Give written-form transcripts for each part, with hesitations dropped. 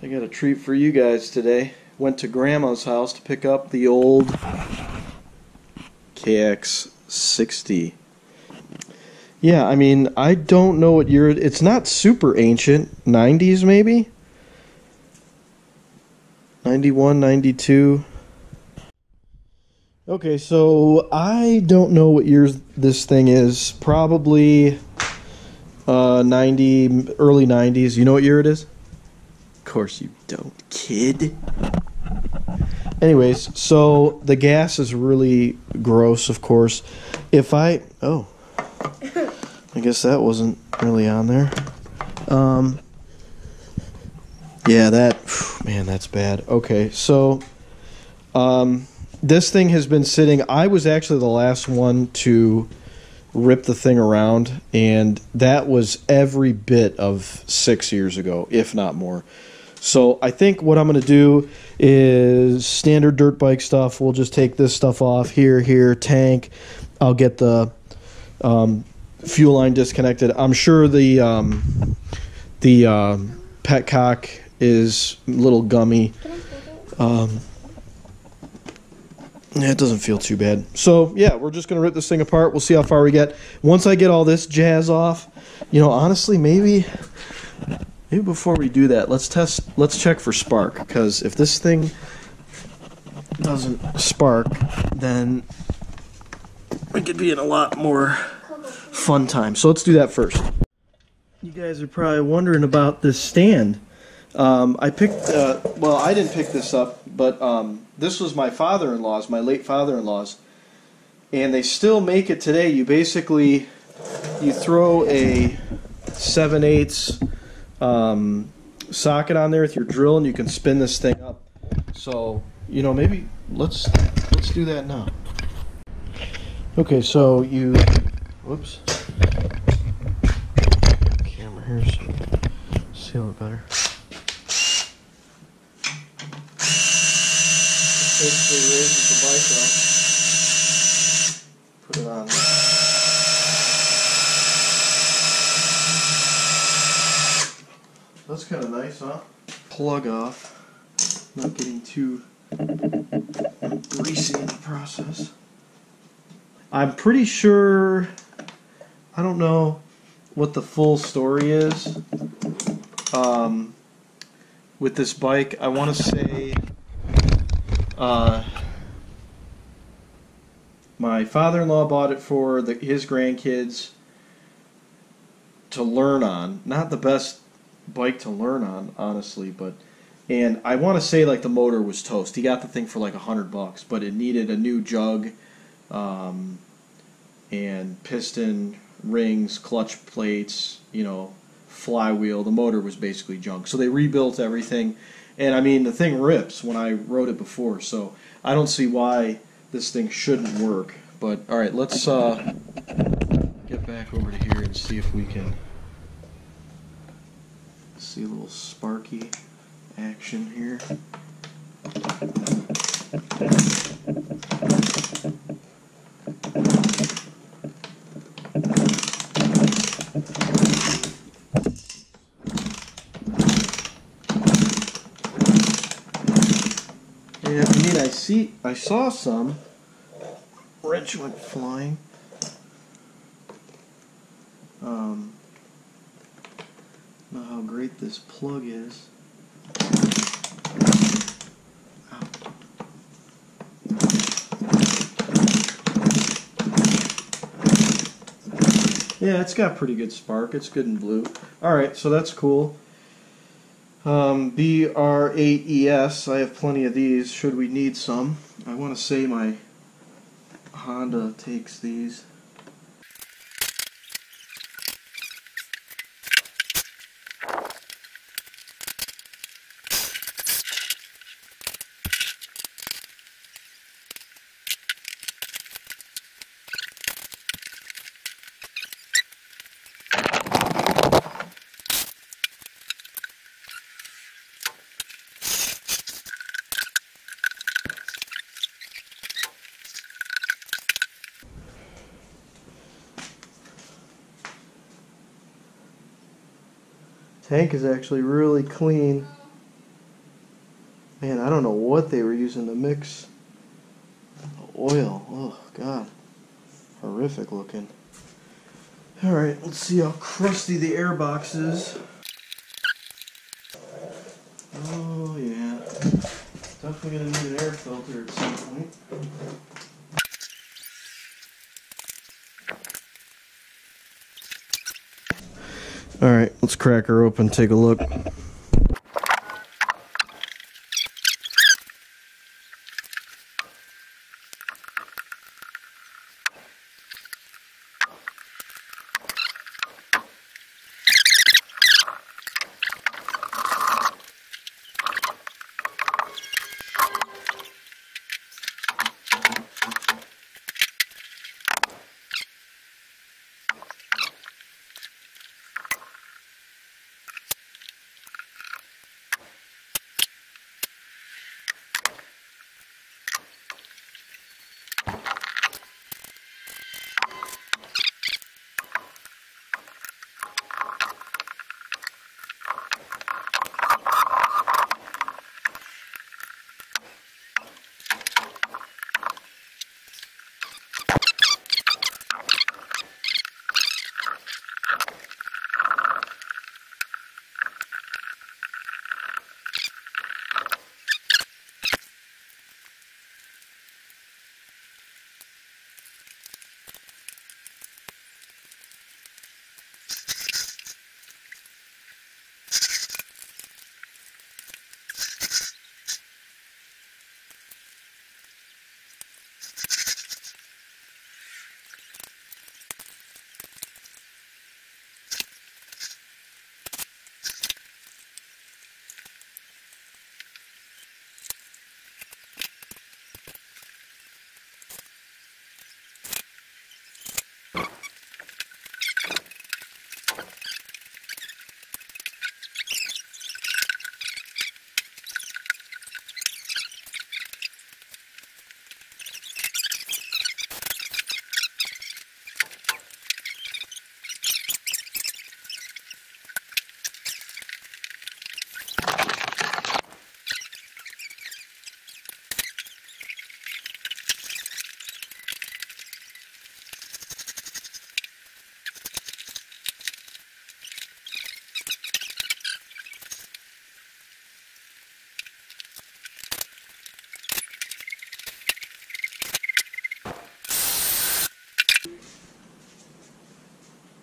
I got a treat for you guys today. Went to Grandma's house to pick up the old KX60. Yeah, I mean, I don't know what year it's not super ancient. 90s maybe? 91, 92. Okay, so I don't know what year this thing is. Probably 90, early 90s. You know what year it is? Of course you don't, kid. Anyways, so the gas is really gross, of course. Oh, I guess that wasn't really on there. Yeah, man, that's bad. Okay, so, this thing has been sitting. I was actually the last one to rip the thing around, and that was every bit of 6 years ago, if not more. So I think what I'm going to do is standard dirt bike stuff. We'll just take this stuff off here, tank. I'll get the fuel line disconnected. I'm sure the petcock is a little gummy. Yeah, it doesn't feel too bad. So, yeah, we're just going to rip this thing apart. We'll see how far we get. Once I get all this jazz off, honestly, maybe before we do that, let's check for spark, because if this thing doesn't spark, then we could be in a lot more fun time. So let's do that first. You guys are probably wondering about this stand. I didn't pick this up, but this was my father-in-law's, my late father-in-law's, and they still make it today. You throw a 7/8 socket on there with your drill, and you can spin this thing up. So, maybe let's do that now. Okay, so whoops. Camera here, so seal it better. Basically raises the bike up. Put it on there. That's kind of nice, huh? Plug off. Not getting too greasy in the process. I'm pretty sure, I don't know what the full story is with this bike. I want to say my father-in-law bought it for his grandkids to learn on. Not the best bike to learn on, honestly, and I want to say like the motor was toast. He got the thing for like $100, but it needed a new jug, and piston, rings, clutch plates, flywheel. The motor was basically junk. So they rebuilt everything, and I mean the thing rips when I rode it before, so I don't see why this thing shouldn't work. But all right, let's get back over to here and see if we can see a little sparky action here. Yeah, I saw some wrench went flying. Know how great this plug is. Ow. Yeah, it's got pretty good spark. It's good and blue. Alright, so that's cool. BR8ES, I have plenty of these should we need some. I want to say my Honda takes these. Tank is actually really clean. Man, I don't know what they were using to mix the oil. Oh, God. Horrific looking. Alright, let's see how crusty the air box is. Oh, yeah. Definitely going to need an air filter at some point. Alright, let's crack her open, take a look.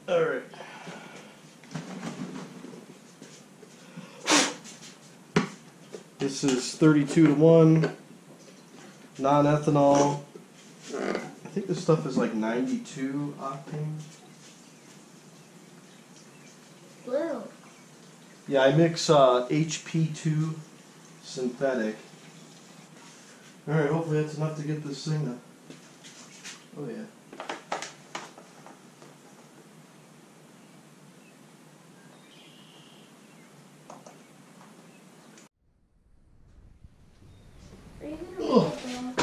Alright. This is 32-to-1, non-ethanol. I think this stuff is like 92 octane. Blue. Yeah, I mix HP2 synthetic. Alright, hopefully that's enough to get this thing to... Oh yeah. Are you gonna roll it down?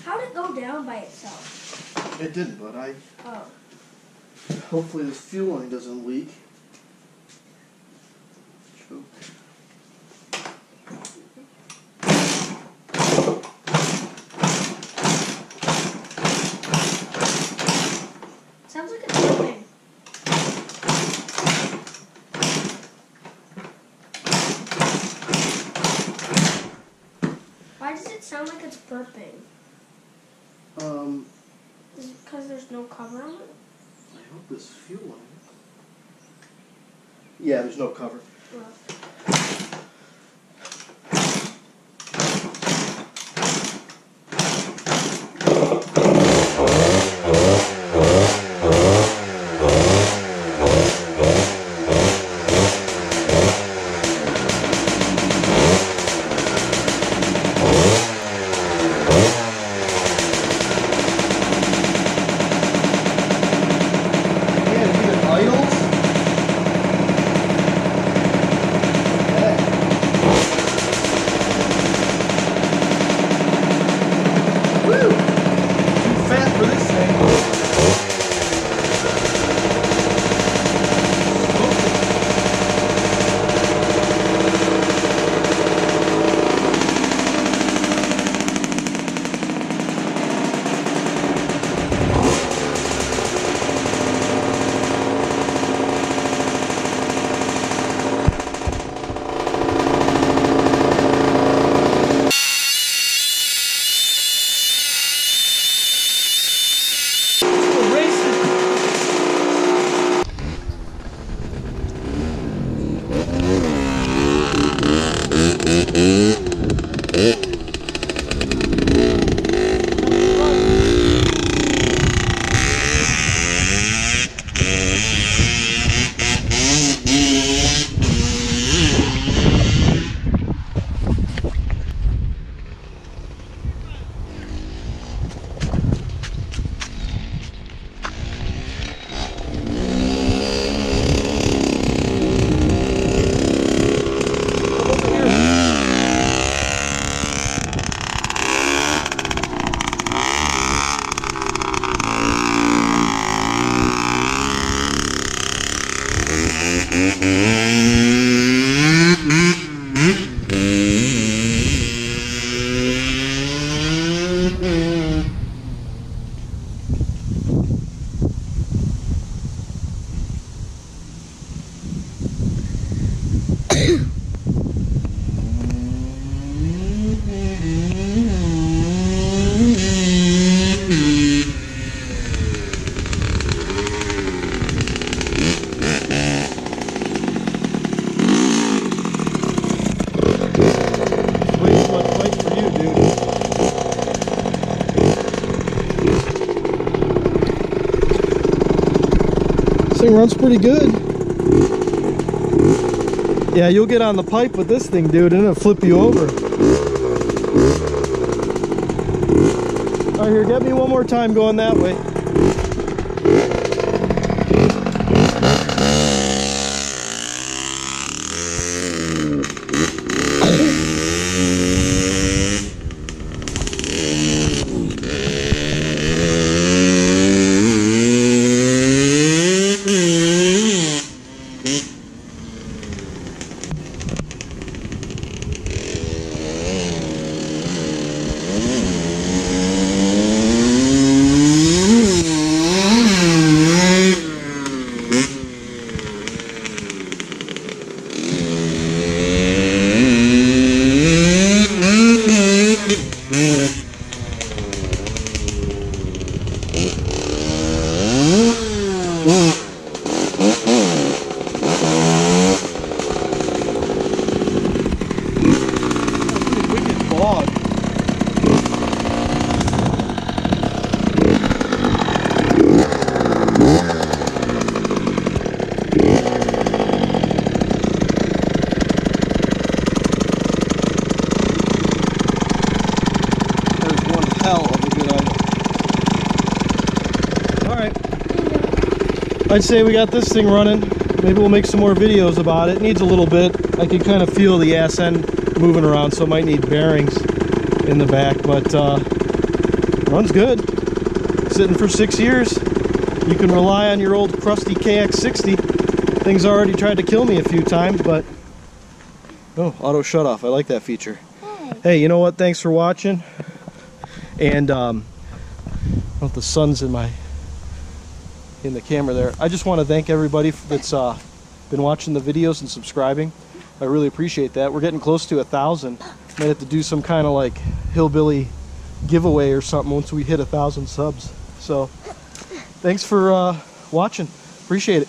How'd it go down by itself? It didn't, but I... Oh. Hopefully this fuel line doesn't leak. Choke. Sounds like it's burping. Why does it sound like it's burping? Is it because there's no cover on it? I hope this fuel line... Yeah, there's no cover. Well, Yeah, it's even idles. This thing runs pretty good. Yeah, you'll get on the pipe with this thing, dude, and it'll flip you over. All right, here, get me one more time going that way. I'd say we got this thing running. Maybe we'll make some more videos about it. It needs a little bit. I can kind of feel the ass end moving around, so it might need bearings in the back, but runs good. Sitting for 6 years. You can rely on your old crusty KX60. Thing's already tried to kill me a few times, but oh, auto shut off. I like that feature. Hey, you know what? Thanks for watching. And well, the sun's in the camera there. I just want to thank everybody that's been watching the videos and subscribing. I really appreciate that. We're getting close to 1,000. Might have to do some kind of like hillbilly giveaway or something once we hit 1,000 subs. So thanks for watching. Appreciate it.